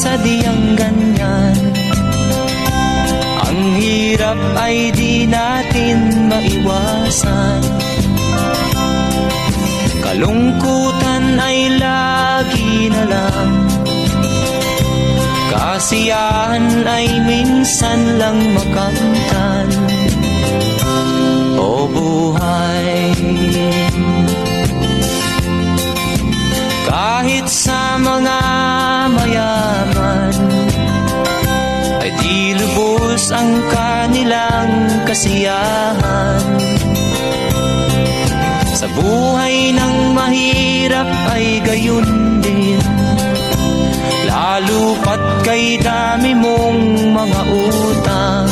sadyang ganyan. Ang hirap ay di natin maiwasan, kalungkutan ay lagi na lang, kasiyahan ay minsan lang makamtan. O buhay, kahit sa mga mayaman ay di lubos ang kanilang kasiyahan. Sa buhay ng mahirap ay gayon din, lalo pat kay dami mong mga utang.